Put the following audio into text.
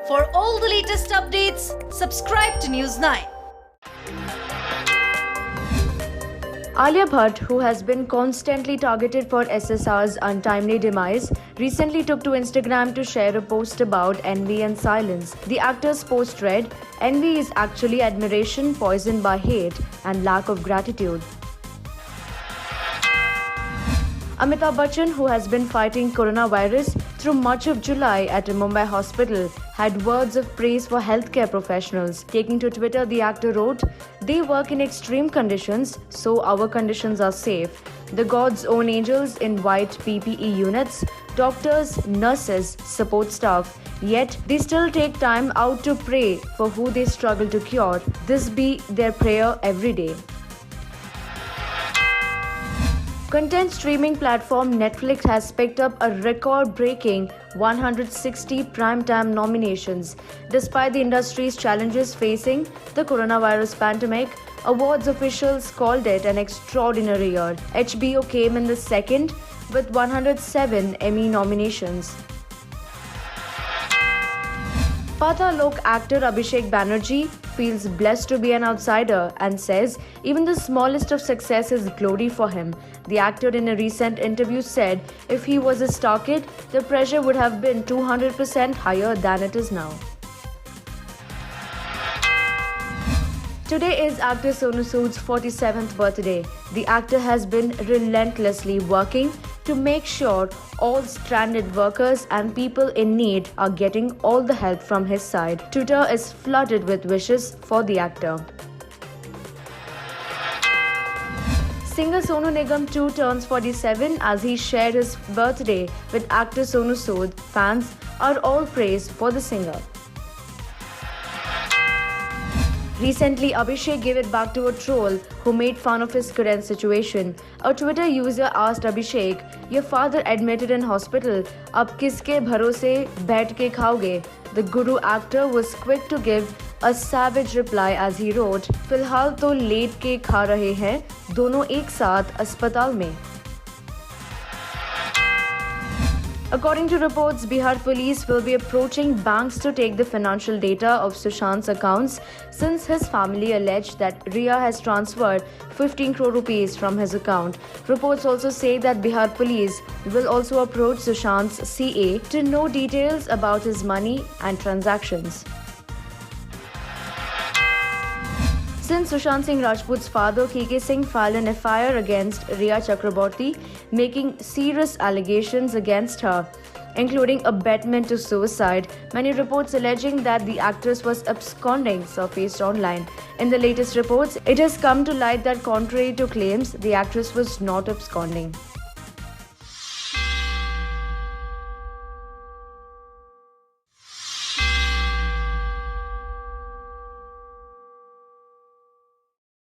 For all the latest updates, subscribe to News 9. Alia Bhatt, who has been constantly targeted for SSR's untimely demise, recently took to Instagram to share a post about envy and silence. The actor's post read, "Envy is actually admiration poisoned by hate and lack of gratitude." Amitabh Bachchan, who has been fighting coronavirus through much of July at a Mumbai hospital, had words of praise for healthcare professionals. Taking to Twitter, the actor wrote, "They work in extreme conditions, so our conditions are safe. The God's own angels in white PPE units, doctors, nurses, support staff. Yet they still take time out to pray for who they struggle to cure. This be their prayer every day." Content streaming platform Netflix has picked up a record-breaking 160 primetime nominations. Despite the industry's challenges facing the coronavirus pandemic, awards officials called it an extraordinary year. HBO came in the second with 107 Emmy nominations. Patalok actor Abhishek Banerjee feels blessed to be an outsider and says even the smallest of success is glory for him. The actor in a recent interview said if he was a star kid, the pressure would have been 200% higher than it is now. Today is actor Sonu Sood's 47th birthday. The actor has been relentlessly working to make sure all stranded workers and people in need are getting all the help from his side. Twitter is flooded with wishes for the actor. Singer Sonu Nigam too turns 47 as he shared his birthday with actor Sonu Sood. Fans are all praised for the singer. Recently, Abhishek gave it back to a troll who made fun of his current situation. A Twitter user asked Abhishek, "Your father admitted in hospital. Ab kiske bharose baith ke khaoge?" The Guru actor was quick to give a savage reply as he wrote, "फिलहाल तो late के खा रहे हैं दोनों एक साथ अस्पताल में." According to reports, Bihar police will be approaching banks to take the financial data of Sushant's accounts since his family alleged that Riya has transferred 15 crore rupees from his account. Reports also say that Bihar police will also approach Sushant's CA to know details about his money and transactions. Since Sushant Singh Rajput's father, K.K. Singh, filed an FIR against Riya Chakraborty, making serious allegations against her, including abetment to suicide. Many reports alleging that the actress was absconding surfaced online. In the latest reports, it has come to light that contrary to claims, the actress was not absconding.